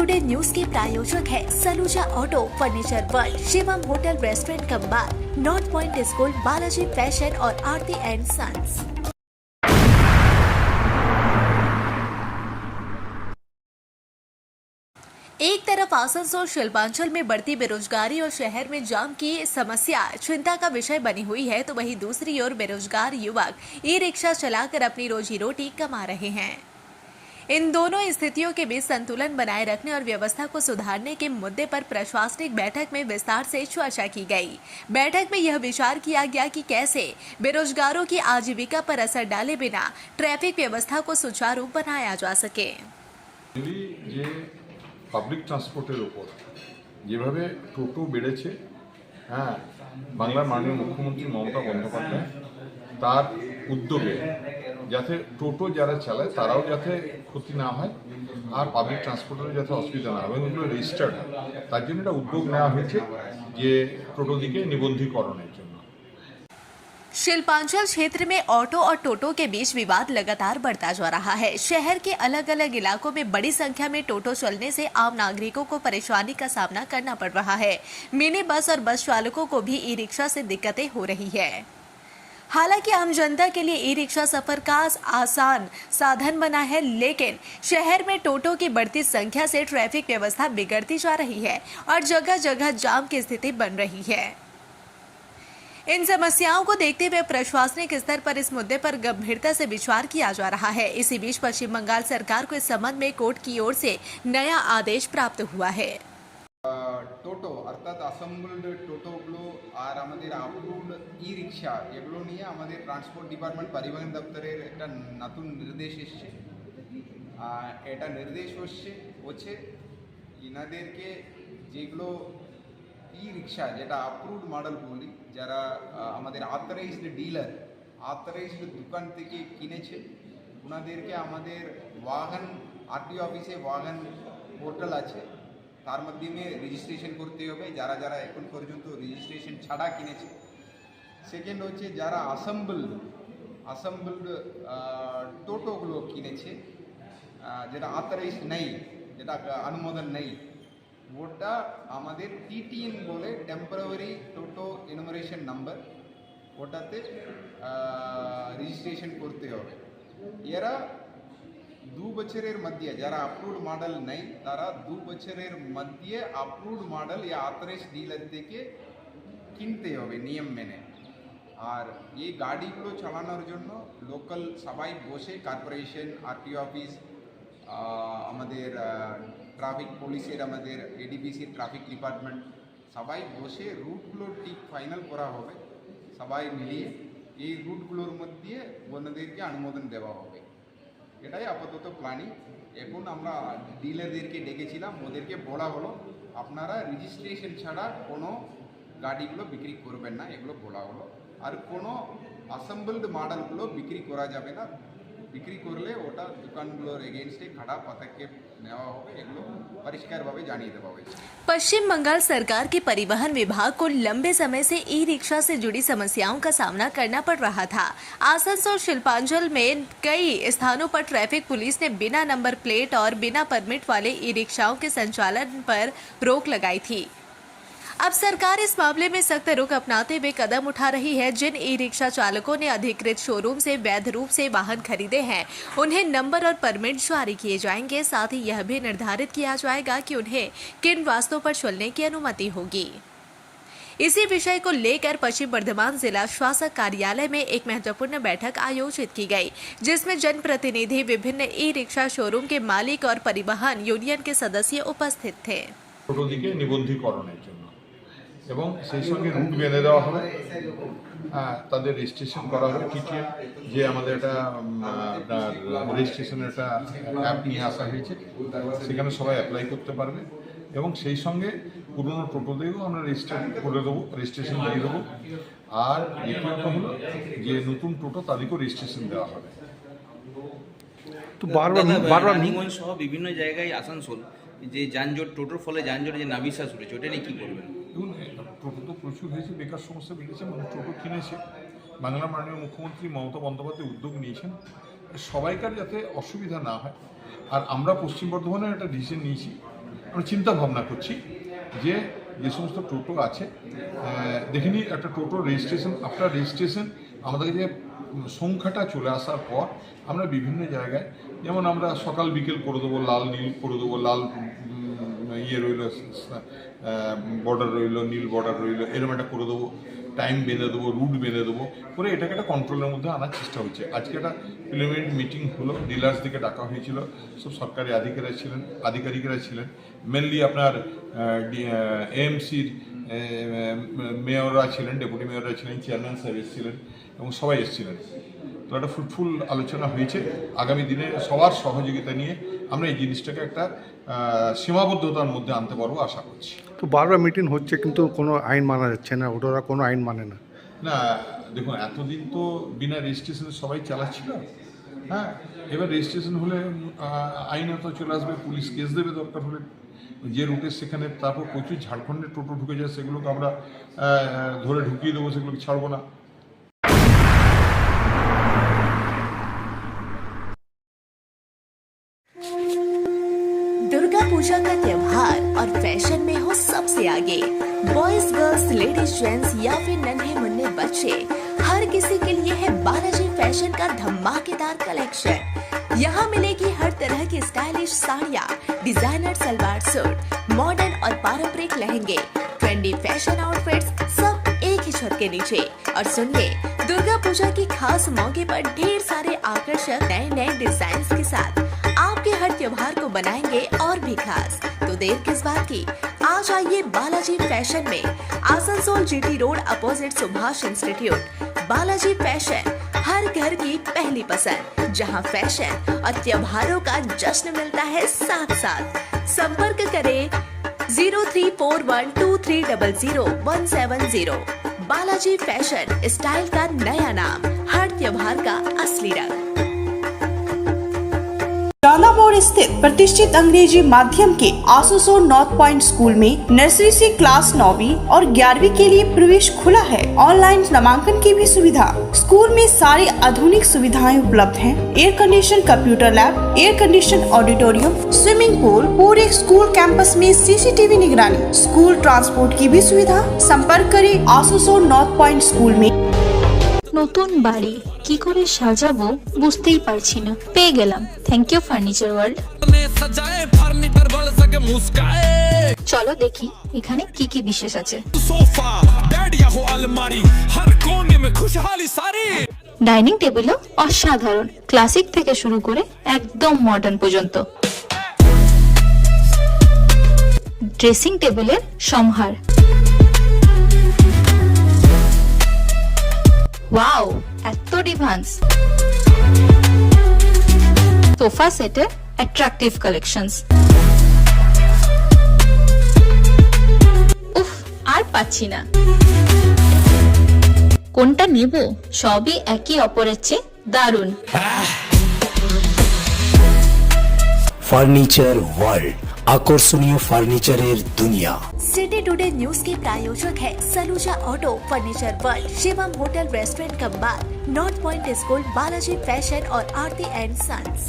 Today news के प्रायोजक है Saluja auto, furniture world, Shivam hotel restaurant cum bar, north point school, Balaji fashion और Aarti and sons. एक तरफ आसनसोल शिल्पांचल में बढ़ती बेरोजगारी और शहर में जाम की समस्या चिंता का विषय बनी हुई है, तो वहीं दूसरी ओर बेरोजगार युवक ई रिक्शा चलाकर अपनी रोजी रोटी कमा रहे हैं। इन दोनों स्थितियों के बीच संतुलन बनाए रखने और व्यवस्था को सुधारने के मुद्दे पर प्रशासनिक बैठक में विस्तार से चर्चा की गई। बैठक में यह विचार किया गया कि कैसे बेरोजगारों की आजीविका पर असर डाले बिना ट्रैफिक व्यवस्था को सुचारू बनाया जा सके। পাবলিক ট্রান্সপোর্টের উপর যেভাবে টোটো বেড়েছে, হ্যাঁ, বাংলার মাননীয় মুখ্যমন্ত্রী মমতা বন্দ্যোপাধ্যায় তার উদ্যোগে যাতে টোটো যারা চালায় তারাও যাতে ক্ষতি না হয় আর পাবলিক ট্রান্সপোর্টেরও যাতে অসুবিধা না হয় এবং এগুলো রেজিস্টার্ড হয়, তার জন্য একটা উদ্যোগ নেওয়া হয়েছে যে টোটো দিকে নিবন্ধীকরণের জন্য। शिल्पांचल क्षेत्र में ऑटो और टोटो के बीच विवाद लगातार बढ़ता जा रहा है। शहर के अलग अलग इलाकों में बड़ी संख्या में टोटो चलने से आम नागरिकों को परेशानी का सामना करना पड़ रहा है। मिनी बस और बस चालकों को भी ई रिक्शा से दिक्कतें हो रही है। हालांकि आम जनता के लिए ई रिक्शा सफर का आसान साधन बना है, लेकिन शहर में टोटो की बढ़ती संख्या से ट्रैफिक व्यवस्था बिगड़ती जा रही है और जगह जगह जाम की स्थिति बन रही है। इन समस्याओं को देखते हुए प्रशासनिक स्तर पर इस मुद्दे पर गंभीरता से विचार किया जा रहा है। इसी बीच पश्चिम बंगाल सरकार को इस संबंध में कोर्ट की ओर से नया आदेश प्राप्त हुआ है। টোটো অর্থাৎ অ্যাসেম্বলড টোটোগুলো আর আমাদের আপ্রুভড ই রিক্সা এগুলো নিয়ে আমাদের ট্রান্সপোর্ট ডিপার্টমেন্ট পরিবহন দপ্তরের একটা নতুন নির্দেশ এসছে। এটা নির্দেশ হচ্ছে ইনাদেরকে যেগুলো ই রিক্সা যেটা অ্যাপ্রুভড মডেল বলি, যারা আমাদের অথরাইজড ডিলার অথরাইজড দোকান থেকে কিনেছে ওনাদেরকে আমাদের ওয়াগন আরটিও অফিসে ওয়াগন পোর্টাল আছে, তার মাধ্যমে রেজিস্ট্রেশন করতে হবে যারা যারা এখন পর্যন্ত রেজিস্ট্রেশন ছাড়া কিনেছে। সেকেন্ড হচ্ছে যারা অ্যাসেম্বলড টোটোগুলো কিনেছে যেটা অথরাইজড নেই, যেটা অনুমোদন নেই, ওটা আমাদের টিটিএন বলে টেম্পোরারি টোটো এনুমারেশন নাম্বার, ওটাতে রেজিস্ট্রেশন করতে হবে। এরা 2 বছরের মধ্যে যারা অ্যাপ্রুভড মডেল নেই তারা 2 বছরের মধ্যে অ্যাপ্রুভড মডেল या অথরাইজড ডিলার থেকে কিনতে হবে নিয়ম মেনে। আর এই গাড়িগুলো চালানোর জন্য লোকাল সবাই বসে কর্পোরেশন, আরটিও অফিস, আমাদের ট্রাফিক পুলিশের, আমাদের এডিপিসির ট্রাফিক ডিপার্টমেন্ট সবাই বসে রুটগুলো ঠিক ফাইনাল করা হবে। সবাই মিলিয়ে এই রুটগুলোর মধ্যে ওনাদেরকে অনুমোদন দেওয়া হবে। এটাই আপাতত প্ল্যানিং। এখন আমরা ডিলারদেরকে ডেকেছিলাম, ওদেরকে বলা হলো আপনারা রেজিস্ট্রেশন ছাড়া কোনো গাড়িগুলো বিক্রি করবেন না, এগুলো বলা হলো। আর কোনো অ্যাসেম্বলড মডেলগুলো বিক্রি করা যাবে না, বিক্রি করলে ওটা দোকানগুলোর এগেইনস্টে खड़ा पदक्षेप নেওয়া হবে, এগুলো পরিষ্কারভাবে জানিয়ে দেওয়া হয়েছে। पश्चिम बंगाल सरकार के परिवहन विभाग को लंबे समय से ई रिक्शा से जुड़ी समस्याओं का सामना करना पड़ रहा था। आसनसोल शिल्पांचल में कई स्थानों पर ट्रैफिक पुलिस ने बिना नंबर प्लेट और बिना परमिट वाले ई रिक्शाओं के संचालन पर रोक लगाई थी। अब सरकार इस मामले में सख्त रुख अपनाते हुए कदम उठा रही है। जिन ई रिक्शा चालकों ने अधिकृत शोरूम से वैध रूप से वाहन खरीदे हैं उन्हें नंबर और परमिट जारी किए जाएंगे। साथ ही यह भी निर्धारित किया जाएगा कि उन्हें किन रास्तों पर चलने की अनुमति होगी। इसी विषय को लेकर पश्चिम बर्धमान जिला शासक कार्यालय में एक महत्वपूर्ण बैठक आयोजित की गई, जिसमें जनप्रतिनिधि, विभिन्न ई रिक्शा शोरूम के मालिक और परिवहन यूनियन के सदस्य उपस्थित थे। টোটো দিকে নিবন্ধীকরণের জন্য এবং সেই সঙ্গে রুট বেঁধে দেওয়া হবে, তাদের রেজিস্ট্রেশন করা হবে। টিটিএন যে আমাদের একটা রেজিস্ট্রেশনের একটা অ্যাপ নিয়ে আসা হয়েছে, সেখানে সবাই অ্যাপ্লাই করতে পারবে এবং সেই সঙ্গে পুরনো টোটোদেরও আমরা রেজিস্টার করে দেবো, রেজিস্ট্রেশন দিয়ে দেবো। আর দ্বিতীয়ত হলো যে নতুন টোটো তাদেরকেও রেজিস্ট্রেশন দেওয়া হবে। তো বারবার রানিগঞ্জ সহ বিভিন্ন জায়গায় আসানসোল যে যানজট, টোটোর ফলে যানজটের যে নাবিশ্বাস রয়েছে, ওটা নিয়ে কী করবেন? দেখুন, টোটো তো প্রচুর হয়েছে, বেকার সমস্যা বেড়েছে, মানুষ টোটো কিনেছে। বাংলার মাননীয় মুখ্যমন্ত্রী মমতা বন্দ্যোপাধ্যায় উদ্যোগ নিয়েছেন সবাইকার যাতে অসুবিধা না হয়। আর আমরা পশ্চিম বর্ধমানের একটা ডিসিশন নিয়েছি আমরা চিন্তা ভাবনা করছি যে যে সমস্ত টোটো আছে দেখিনি একটা টোটো রেজিস্ট্রেশন আফটার রেজিস্ট্রেশন আমাদের যে সংখ্যাটা চলে আসার পর আমরা বিভিন্ন জায়গায় যেমন আমরা সকাল বিকেল করে দেবো, লাল নীল করে দেবো, লাল ইয়ে রইল বর্ডার রইল, নীল বর্ডার রইল, এরকম একটা করে দেবো, টাইম বেঁধে দেবো, রুট বেঁধে দেবো করে এটাকে একটা কন্ট্রোলের মধ্যে আনার চেষ্টা হচ্ছে। আজকে একটা প্রিলিমিনারি মিটিং হলো, ডিলার্স দিকে ডাকা হয়েছিল, সব সরকারি আধিকারিকরা ছিলেন, মেনলি আপনার এএমসির মেয়ররা ছিলেন, ডেপুটি মেয়ররা ছিলেন, চেয়ারম্যান সাহেব এসেছিলেন এবং সবাই এসেছিলেন। তো একটা ফ্রুটফুল আলোচনা হয়েছে। আগামী দিনে সবার সহযোগিতা নিয়ে আমরা এই জিনিসটাকে একটা সীমাবদ্ধতার মধ্যে আনতে পারবো আশা করছি। তো বারবার মিটিং হচ্ছে কিন্তু কোনো আইন মানা যাচ্ছে না, ওরা কোনো আইন মানে না। না দেখুন, এতদিন তো বিনা রেজিস্ট্রেশনে সবাই চালাচ্ছিল, হ্যাঁ, এবার রেজিস্ট্রেশন হলে আইনত চলে আসবে, পুলিশ কেস দেবে দরকার হলে, যে রুটে সেখানে। তারপর প্রচুর ঝাড়খণ্ডের টোটো ঢুকে যায়, সেগুলোকে আমরা ধরে ঢুকিয়ে দেবো, সেগুলোকে ছাড়বো না। दुर्गा पूजा का त्योहार और फैशन में हो सबसे आगे। बॉयज, गर्ल्स, लेडीज, जेंट्स या फिर नन्हे मुन्ने बच्चे, हर किसी के लिए है बालाजी फैशन का धमाकेदार कलेक्शन। यहाँ मिलेगी हर तरह की स्टाइलिश साड़ियाँ, डिजाइनर सलवार सूट, मॉडर्न और पारंपरिक लहंगे, ट्रेंडी फैशन आउटफिट्स, सब एक ही छत के नीचे। और सुनिए, दुर्गा पूजा की खास मौके पर ढेर सारे आकर्षक नए नए डिजाइन के साथ आपके हर त्योहार को बनाएंगे और भी खास। तो देर किस बात की, आज आइए बालाजी फैशन में, Asansol GT road opposite Subhash institute. Balaji fashion हर घर की पहली पसंद, जहां फैशन और त्योहारों का जश्न मिलता है साथ साथ। संपर्क करें 034123000170। बालाजी फैशन, स्टाइल का नया नाम, हर त्योहार का असली रंग। जाना मोड़ स्थित प्रतिष्ठित अंग्रेजी माध्यम के आसनसोल नॉर्थ पॉइंट स्कूल में नर्सरी से क्लास 9वीं और 11वीं के लिए प्रवेश खुला है। ऑनलाइन नामांकन की भी सुविधा। स्कूल में सारी आधुनिक सुविधाएं उपलब्ध हैं। Air condition computer lab, air condition auditorium, swimming pool, पूरे स्कूल कैंपस में सीसीटीवी निगरानी, स्कूल ट्रांसपोर्ट की भी सुविधा। संपर्क करें आसनसोल नॉर्थ पॉइंट स्कूल में। নতুন বাড়ি কি করে সাজাবো বুঝতেই পারছি না, পেয়ে গেলাম থ্যাংক ইউ ফার্নিচার ওয়ার্ল্ড। চলো দেখি এখানে কি কি বিশেষ আছে। ডাইনিং টেবিলও অসাধারণ, ক্লাসিক থেকে শুরু করে একদম মডার্ন পর্যন্ত। ড্রেসিং টেবিলের সম্ভার, ওয়াও এত ডিভান্স। সোফা সেটের অ্যাট্রাকটিভ কালেকশনস, উফ আর পাচ্ছি না, কোনটা নেব? সবই একই অপরের চেয়ে দারুণ। ফার্নিচার ওয়ার্ল্ড, আকর্ষণীয় ফার্নিচারের দুনিয়া। सिटी टुडे न्यूज के प्रायोजक है Saluja auto, furniture world, Shivam hotel restaurant cum bar, north point school, Balaji fashion और आरती एंड सन्स।